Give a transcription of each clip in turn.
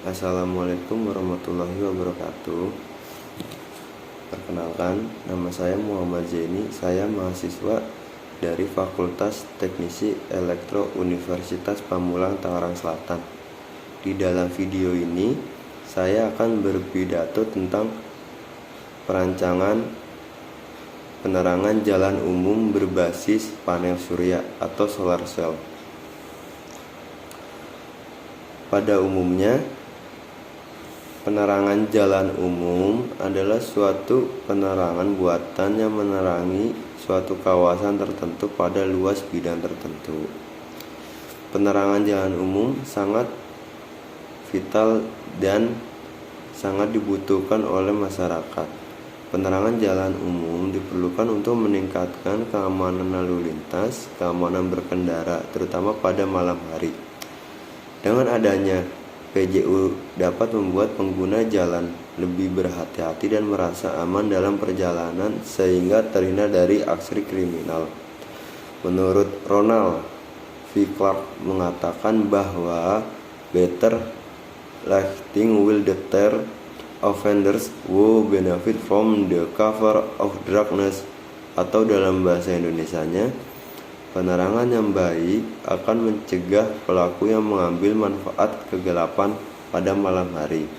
Assalamualaikum warahmatullahi wabarakatuh. Perkenalkan, nama saya Muhammad Zaini. Saya mahasiswa dari Fakultas Teknisi Elektro Universitas Pamulang, Tangerang Selatan. Di dalam video ini, saya akan berpidato tentang perancangan penerangan jalan umum berbasis panel surya atau solar cell. Pada umumnya, penerangan jalan umum adalah suatu penerangan buatan yang menerangi suatu kawasan tertentu pada luas bidang tertentu. Penerangan jalan umum sangat vital dan sangat dibutuhkan oleh masyarakat. Penerangan jalan umum diperlukan untuk meningkatkan keamanan lalu lintas, keamanan berkendara, terutama pada malam hari. Dengan adanya PJU dapat membuat pengguna jalan lebih berhati-hati dan merasa aman dalam perjalanan sehingga terhindar dari aksi kriminal. Menurut Ronald V. Clark mengatakan bahwa better lighting will deter offenders who benefit from the cover of darkness, atau dalam bahasa Indonesianya, penerangan yang baik akan mencegah pelaku yang mengambil manfaat kegelapan pada malam hari.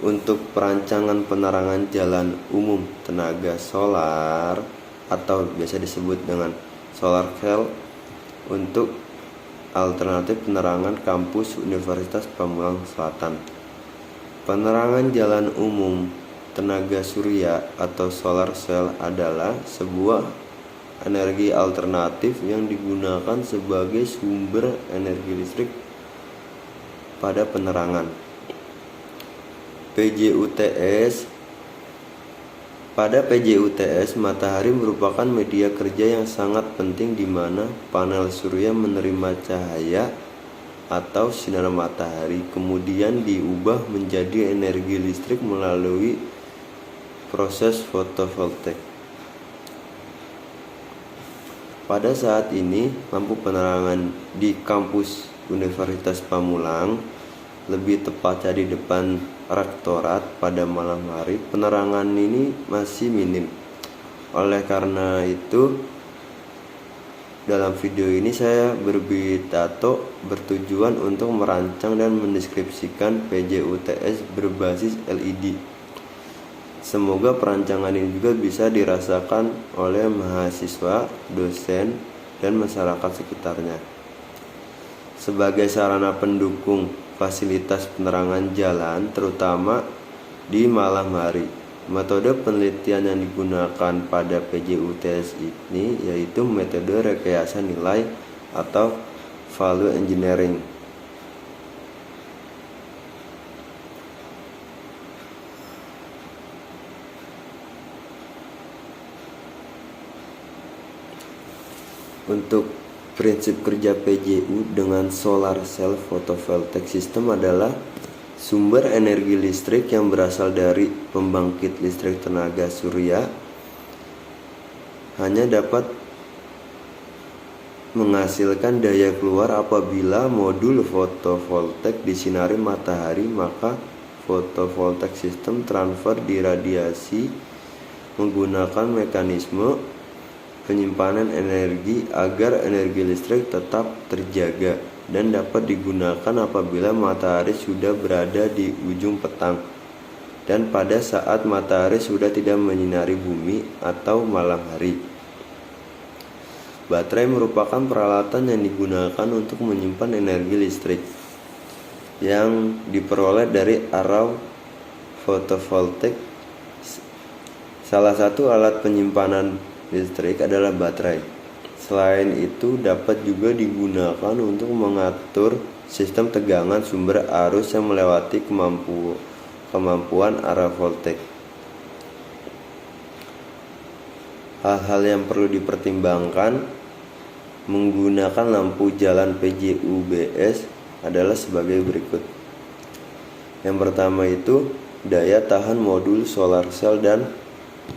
Untuk perancangan penerangan jalan umum tenaga solar atau biasa disebut dengan solar cell untuk alternatif penerangan kampus Universitas Pamulang Selatan. Penerangan jalan umum tenaga surya atau solar cell adalah sebuah energi alternatif yang digunakan sebagai sumber energi listrik pada penerangan. Pada PJUTS, matahari merupakan media kerja yang sangat penting di mana panel surya menerima cahaya atau sinar matahari kemudian diubah menjadi energi listrik melalui proses fotovoltaik. Pada saat ini, lampu penerangan di kampus Universitas Pamulang, lebih tepatnya di depan rektorat pada malam hari, penerangan ini masih minim. Oleh karena itu, dalam video ini saya berpidato bertujuan untuk merancang dan mendeskripsikan PJUTS berbasis LED. Semoga perancangan ini juga bisa dirasakan oleh mahasiswa, dosen, dan masyarakat sekitarnya. Sebagai sarana pendukung fasilitas penerangan jalan, terutama di malam hari, metode penelitian yang digunakan pada PJUTS ini yaitu metode rekayasa nilai atau value engineering. Untuk prinsip kerja PJU dengan solar cell photovoltaic system adalah sumber energi listrik yang berasal dari pembangkit listrik tenaga surya hanya dapat menghasilkan daya keluar apabila modul fotovoltaik disinari matahari, maka photovoltaic system transfer diradiasi menggunakan mekanisme penyimpanan energi agar energi listrik tetap terjaga dan dapat digunakan apabila matahari sudah berada di ujung petang dan pada saat matahari sudah tidak menyinari bumi atau malam hari. Baterai merupakan peralatan yang digunakan untuk menyimpan energi listrik yang diperoleh dari array fotovoltaik. Salah satu alat penyimpanan listrik adalah baterai. Selain itu, dapat juga digunakan untuk mengatur sistem tegangan sumber arus yang melewati kemampuan arah voltaik. Hal-hal yang perlu dipertimbangkan menggunakan lampu jalan PJUBS adalah sebagai berikut. Yang pertama itu daya tahan modul solar cell dan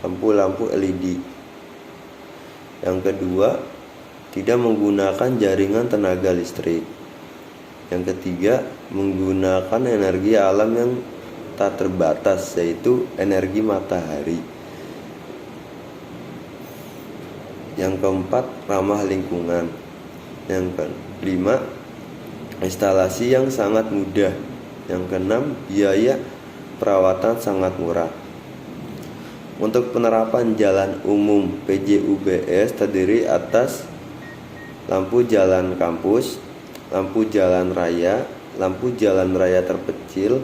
lampu-lampu LED. Yang kedua, tidak menggunakan jaringan tenaga listrik. Yang ketiga, menggunakan energi alam yang tak terbatas, yaitu energi matahari. Yang keempat, ramah lingkungan. Yang kelima, instalasi yang sangat mudah. Yang keenam, biaya perawatan sangat murah. Untuk penerapan jalan umum, PJUBS terdiri atas lampu jalan kampus, lampu jalan raya terpencil,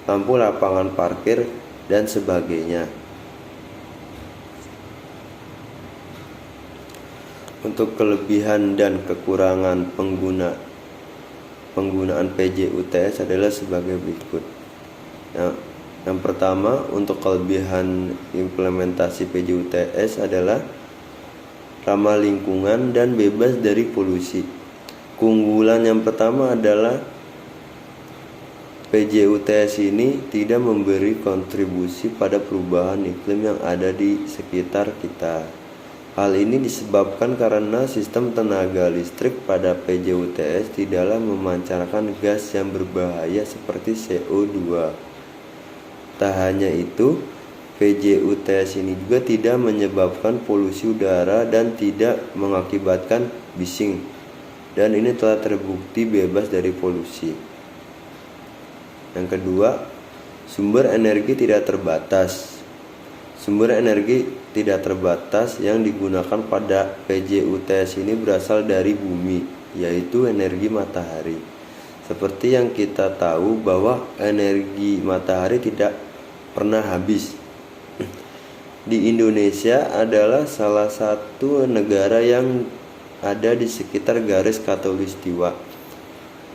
lampu lapangan parkir, dan sebagainya. Untuk kelebihan dan kekurangan penggunaan PJUTS adalah sebagai berikut. Yang pertama, untuk kelebihan implementasi PJUTS adalah ramah lingkungan dan bebas dari polusi. Keunggulan yang pertama adalah PJUTS ini tidak memberi kontribusi pada perubahan iklim yang ada di sekitar kita. Hal ini disebabkan karena sistem tenaga listrik pada PJUTS tidaklah memancarkan gas yang berbahaya seperti CO2. Tak hanya itu, PJUTS ini juga tidak menyebabkan polusi udara dan tidak mengakibatkan bising. Dan ini telah terbukti bebas dari polusi. Yang kedua, sumber energi tidak terbatas. Sumber energi tidak terbatas yang digunakan pada PJUTS ini berasal dari bumi, yaitu energi matahari. Seperti yang kita tahu bahwa energi matahari tidak pernah habis. Di Indonesia adalah salah satu negara yang ada di sekitar garis khatulistiwa,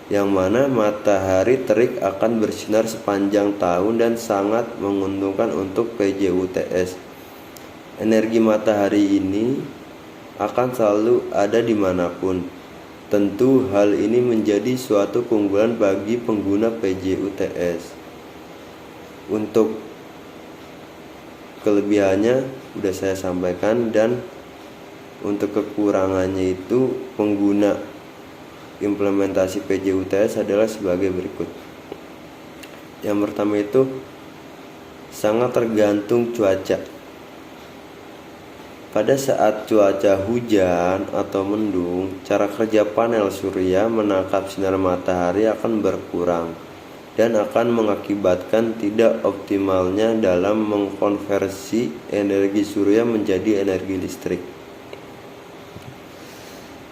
yang mana matahari terik akan bersinar sepanjang tahun dan sangat menguntungkan untuk PJUTS. Energi matahari ini akan selalu ada dimanapun. Tentu hal ini menjadi suatu keunggulan bagi pengguna PJUTS. Untuk kelebihannya sudah saya sampaikan, dan untuk kekurangannya itu pengguna implementasi PJUTS adalah sebagai berikut. Yang pertama itu sangat tergantung cuaca. Pada saat cuaca hujan atau mendung, cara kerja panel surya menangkap sinar matahari akan berkurang dan akan mengakibatkan tidak optimalnya dalam mengkonversi energi surya menjadi energi listrik.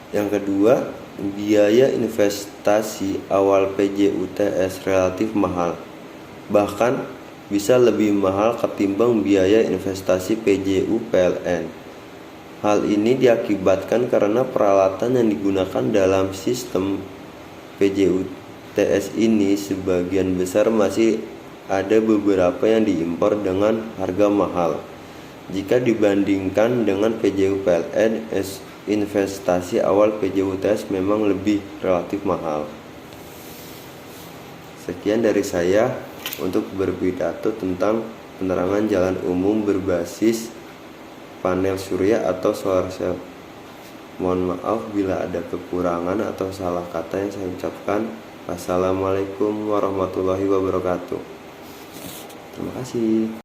Yang kedua, biaya investasi awal PJUTS relatif mahal, bahkan bisa lebih mahal ketimbang biaya investasi PJU PLN. Hal ini diakibatkan karena peralatan yang digunakan dalam sistem PJUTS ini sebagian besar masih ada beberapa yang diimpor dengan harga mahal. Jika dibandingkan dengan PJU PLN, investasi awal PJUTS memang lebih relatif mahal. Sekian dari saya untuk berpidato tentang penerangan jalan umum berbasis panel surya atau solar cell. Mohon maaf bila ada kekurangan atau salah kata yang saya ucapkan. Wassalamualaikum warahmatullahi wabarakatuh. Terima kasih.